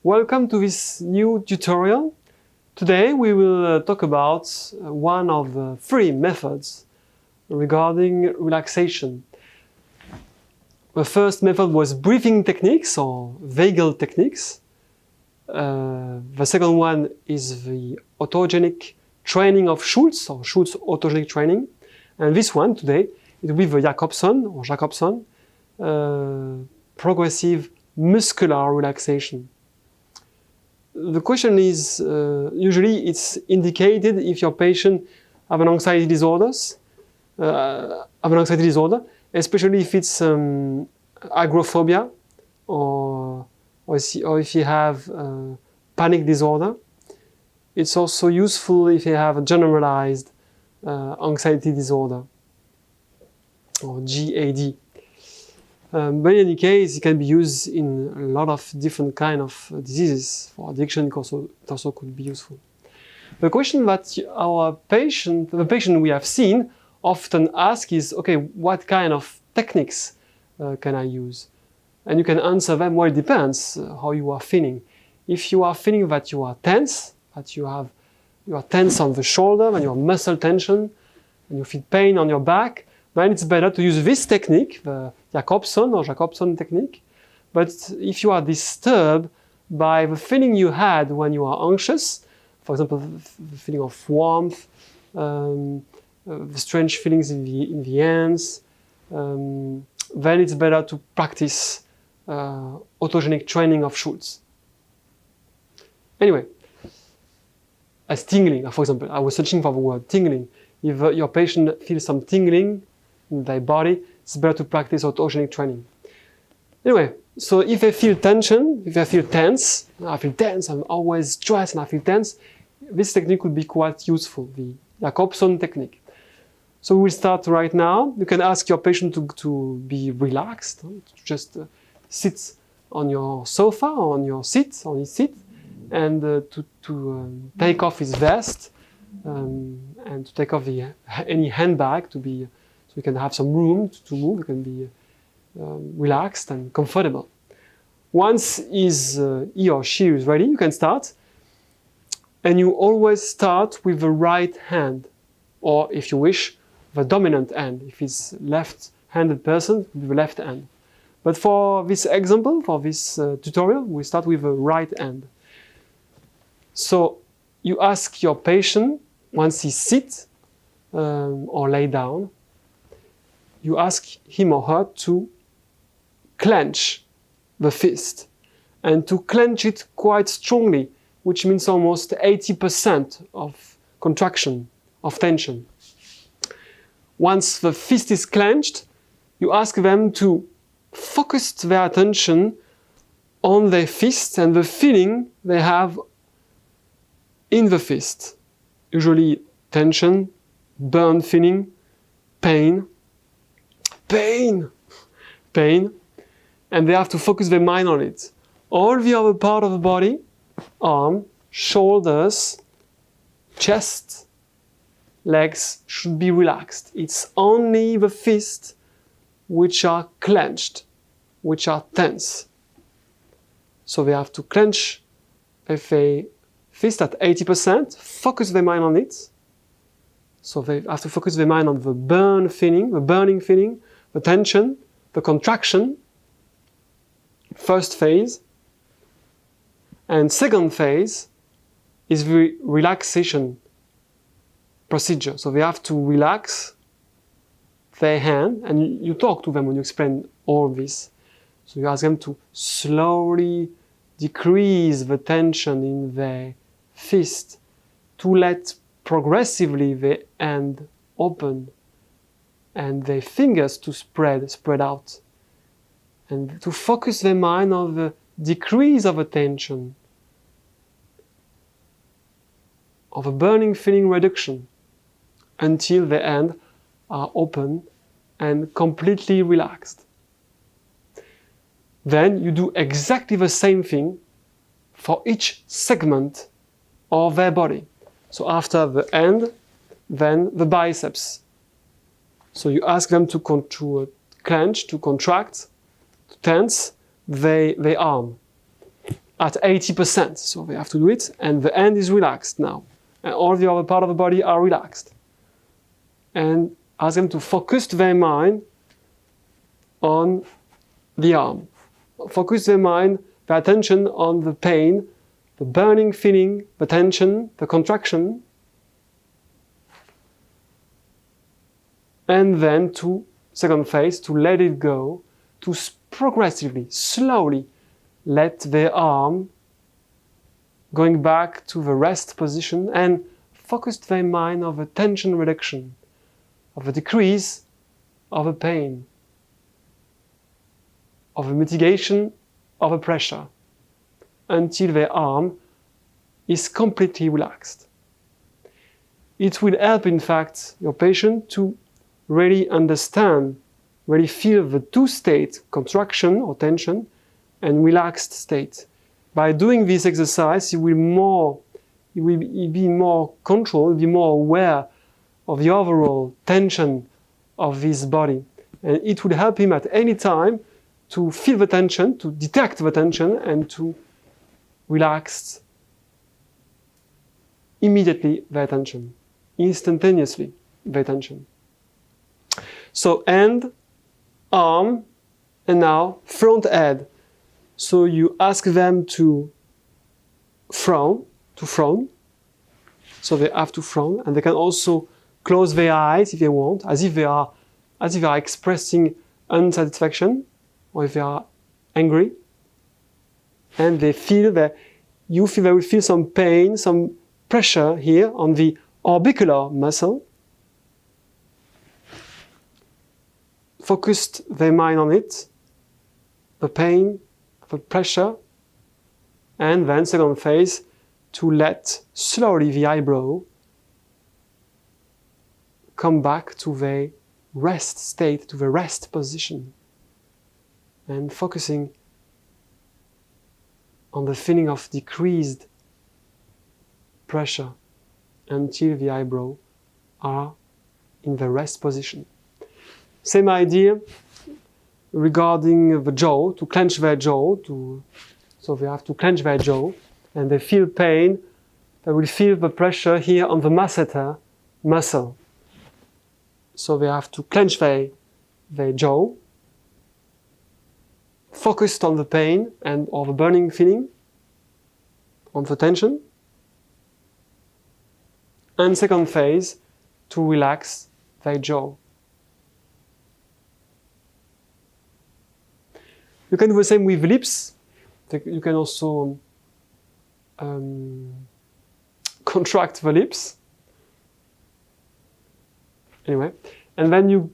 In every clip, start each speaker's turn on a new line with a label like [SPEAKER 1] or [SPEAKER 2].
[SPEAKER 1] Welcome to this new tutorial. Today we will talk about one of the 3 methods regarding relaxation. The first method was breathing techniques or vagal techniques. The second one is the autogenic training of Schultz or Schultz autogenic training. And this one today, it will be the Jacobson progressive muscular relaxation. The question is, usually it's indicated if your patient have an anxiety disorder, especially if it's agoraphobia or if you have panic disorder. It's also useful if you have a generalized anxiety disorder or GAD. But in any case, it can be used in a lot of different kind of diseases. For addiction, it also could be useful. The question that the patient we have seen often ask is, okay, what kind of techniques can I use? And you can answer them, well, it depends how you are feeling. If you are feeling that you are tense, that you are tense on the shoulder, and you have muscle tension, and you feel pain on your back, then it's better to use this technique, the Jacobson technique. But if you are disturbed by the feeling you had when you are anxious, for example, the feeling of warmth, the strange feelings in the hands, then it's better to practice autogenic training of Schultz. Anyway, as tingling, for example, I was searching for the word tingling. If your patient feels some tingling in their body, it's better to practice autogenic training. Anyway, so if I feel tension, if I feel tense, I'm always stressed and I feel tense, this technique would be quite useful, the Jacobson technique. So we will start right now. You can ask your patient to be relaxed, to just sit on your sofa, on his seat, and to take off his vest and to take off any handbag so you can have some room to move. You can be relaxed and comfortable. Once he or she is ready, you can start. And you always start with the right hand, or if you wish, the dominant hand. If it's left-handed person, with the left hand. But for this example, for this tutorial, we start with the right hand. So you ask your patient, once he sits or lay down, you ask him or her to clench the fist and to clench it quite strongly, which means almost 80% of contraction, of tension. Once the fist is clenched, you ask them to focus their attention on their fist and the feeling they have in the fist. Usually tension, burn feeling, pain, and they have to focus their mind on it. All the other part of the body, arm, shoulders, chest, legs should be relaxed. It's only the fist which are clenched, which are tense. So they have to clench a fist at 80%, focus their mind on it. So they have to focus their mind on the burning feeling, the tension, the contraction, first phase. And second phase is the relaxation procedure. So they have to relax their hand, and you talk to them when you explain all this. So you ask them to slowly decrease the tension in their fist, to let progressively the hand open and their fingers to spread out, and to focus their mind on the decrease of the tension, of a burning feeling reduction, until the hands are open and completely relaxed. Then you do exactly the same thing for each segment of their body. So after the hand, then the biceps. So you ask them to clench, to contract, to tense their arm. at 80%. So they have to do it, and the hand is relaxed now. And all the other part of the body are relaxed. And ask them to focus their mind on the arm. Focus their mind, their attention on the pain, the burning feeling, the tension, the contraction. And then to second phase, to let it go, to progressively, slowly let their arm going back to the rest position and focus their mind on the tension reduction, of the decrease of the pain, of the mitigation of the pressure, until their arm is completely relaxed. It will help, in fact, your patient to really understand, really feel the two states, contraction or tension, and relaxed state. By doing this exercise, he will be more controlled, be more aware of the overall tension of his body. And it will help him at any time to feel the tension, to detect the tension, and to relax immediately the tension, instantaneously the tension. So hand, arm, and now front head. So you ask them to frown. So they have to frown, and they can also close their eyes if they want, as if they are expressing unsatisfaction, or if they are angry. And they feel that they will feel some pain, some pressure here on the orbicular muscle. Focused their mind on it, the pain, the pressure, and then second phase, to let slowly the eyebrow come back to the rest state, to the rest position, and focusing on the feeling of decreased pressure until the eyebrow are in the rest position. Same idea regarding the jaw, to clench their jaw. So they have to clench their jaw, and they feel pain. They will feel the pressure here on the masseter muscle. So they have to clench their jaw, focused on the pain and or the burning feeling, on the tension. And second phase, to relax their jaw. You can do the same with lips. You can also contract the lips. Anyway, and then you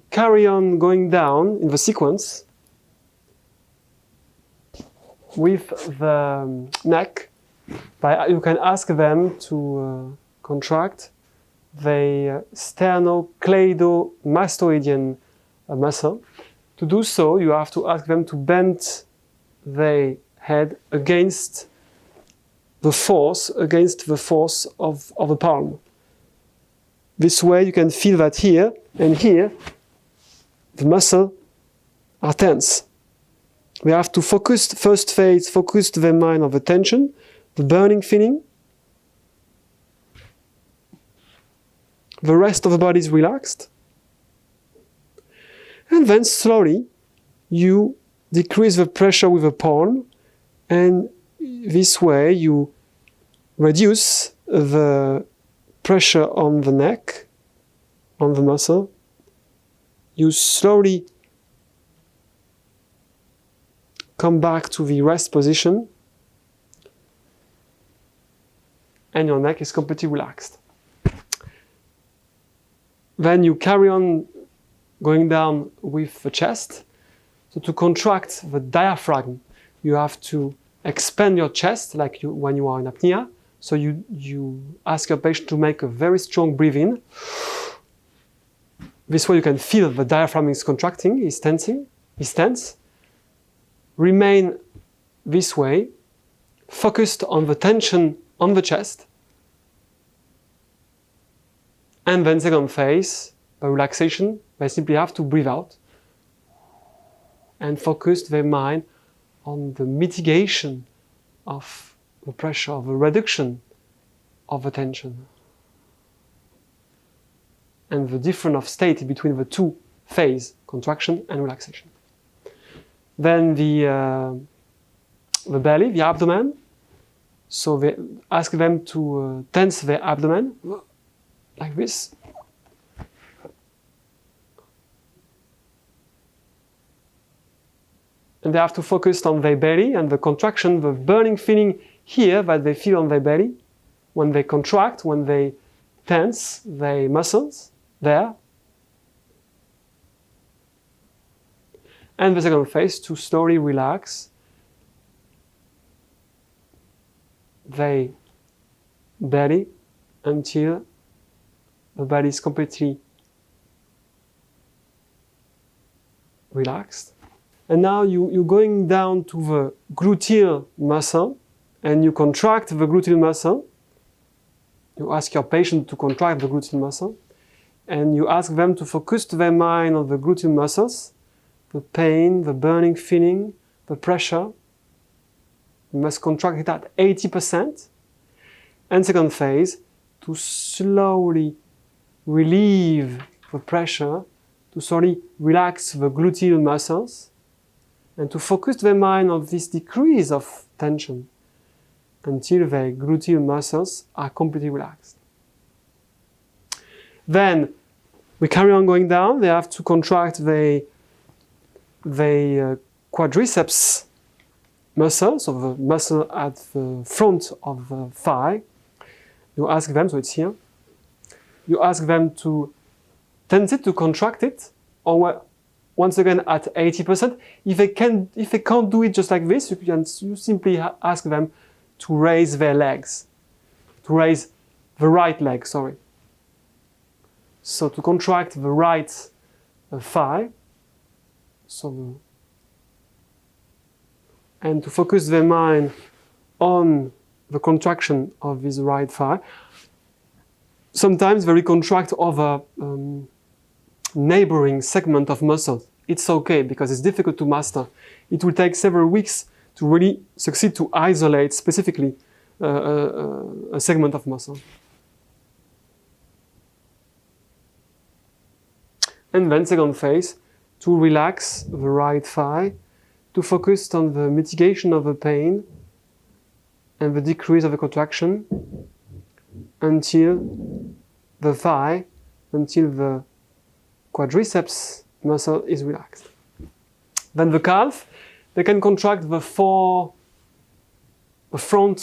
[SPEAKER 1] carry on going down in the sequence with the neck. You can ask them to contract the sternocleidomastoidean muscle. To do so, you have to ask them to bend their head against the force of the palm. This way you can feel that here and here the muscles are tense. We have to focus the mind on the tension, the burning feeling. The rest of the body is relaxed. And then slowly you decrease the pressure with the palm, and this way you reduce the pressure on the neck, on the muscle. You slowly come back to the rest position, and your neck is completely relaxed. Then you carry on going down with the chest. So to contract the diaphragm, you have to expand your chest like when you are in apnea. So you ask your patient to make a very strong breath in. This way you can feel the diaphragm is contracting, is tensing, is tense. Remain this way, focused on the tension on the chest. And then second phase, by relaxation, they simply have to breathe out and focus their mind on the mitigation of the pressure, of a reduction of the tension, and the difference of state between the two phases, contraction and relaxation. Then the belly, the abdomen. So they ask them to tense their abdomen like this. And they have to focus on their belly and the contraction, the burning feeling here that they feel on their belly when they contract, when they tense their muscles there. And the second phase, to slowly relax their belly until the body is completely relaxed. And now you're going down to the gluteal muscle and you contract the gluteal muscle. You ask your patient to contract the gluteal muscle and you ask them to focus their mind on the gluteal muscles, the pain, the burning feeling, the pressure. You must contract it at 80%. And second phase, to slowly relieve the pressure, to slowly relax the gluteal muscles, and to focus their mind on this decrease of tension until the gluteal muscles are completely relaxed. Then we carry on going down. They have to contract the quadriceps muscle, so the muscle at the front of the thigh. You ask them, so it's here. You ask them to tense it, to contract it, or once again at 80%. If they can't do it just like this, you simply ask them to raise their legs, to raise the right leg, sorry. So to contract the right thigh, and to focus their mind on the contraction of this right thigh. Sometimes they recontract over neighboring segment of muscles. It's okay because it's difficult to master. It will take several weeks to really succeed to isolate specifically a segment of muscle. And then second phase, to relax the right thigh, to focus on the mitigation of the pain and the decrease of the contraction until the thigh, until the quadriceps muscle is relaxed. Then the calf, they can contract the front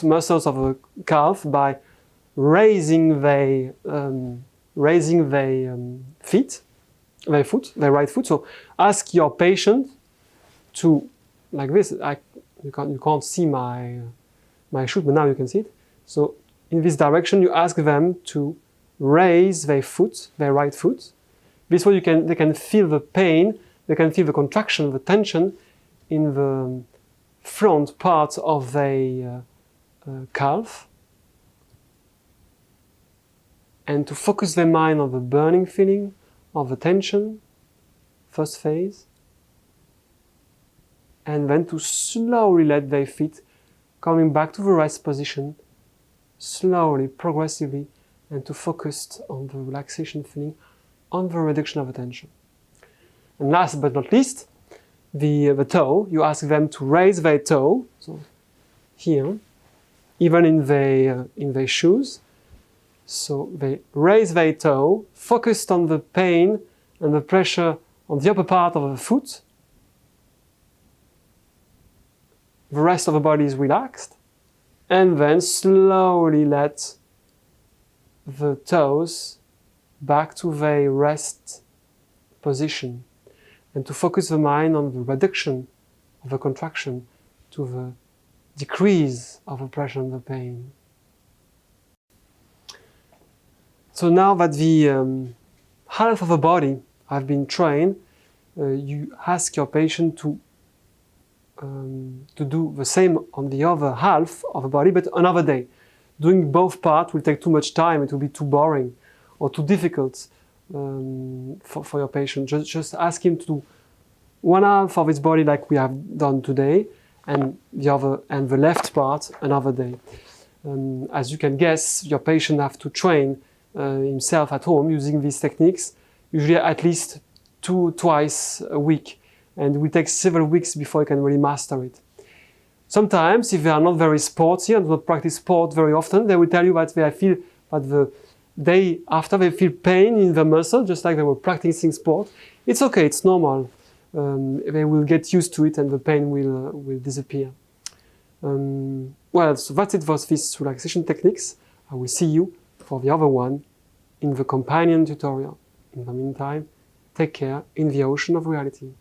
[SPEAKER 1] muscles of the calf by raising their right foot. So ask your patient to, like this. You can't see my shoe, but now you can see it. So in this direction, you ask them to raise their foot, their right foot. This way they can feel the pain, they can feel the contraction, the tension in the front part of their calf. And to focus their mind on the burning feeling of the tension, first phase. And then to slowly let their feet coming back to the rest position, slowly, progressively, and to focus on the relaxation feeling, on the reduction of the tension. And last but not least, the toe. You ask them to raise their toe, so here, even in their shoes. So they raise their toe, focused on the pain and the pressure on the upper part of the foot. The rest of the body is relaxed. And then slowly let the toes back to their rest position. And to focus the mind on the reduction of the contraction to the decrease of the pressure and the pain. So now that the half of the body have been trained, you ask your patient to do the same on the other half of the body, but another day. Doing both parts will take too much time, it will be too boring or too difficult for your patient. Just ask him to do one half of his body like we have done today, and the left part another day. As you can guess, your patient have to train himself at home using these techniques, usually at least twice a week, and it will take several weeks before you can really master it. Sometimes, if they are not very sporty and don't practice sport very often, they will tell you that they feel that the day after they feel pain in the muscle, just like they were practicing sport. It's okay, it's normal. They will get used to it and the pain will disappear. Well, so that's it for these relaxation techniques. I will see you for the other one in the companion tutorial. In the meantime, take care in the ocean of reality.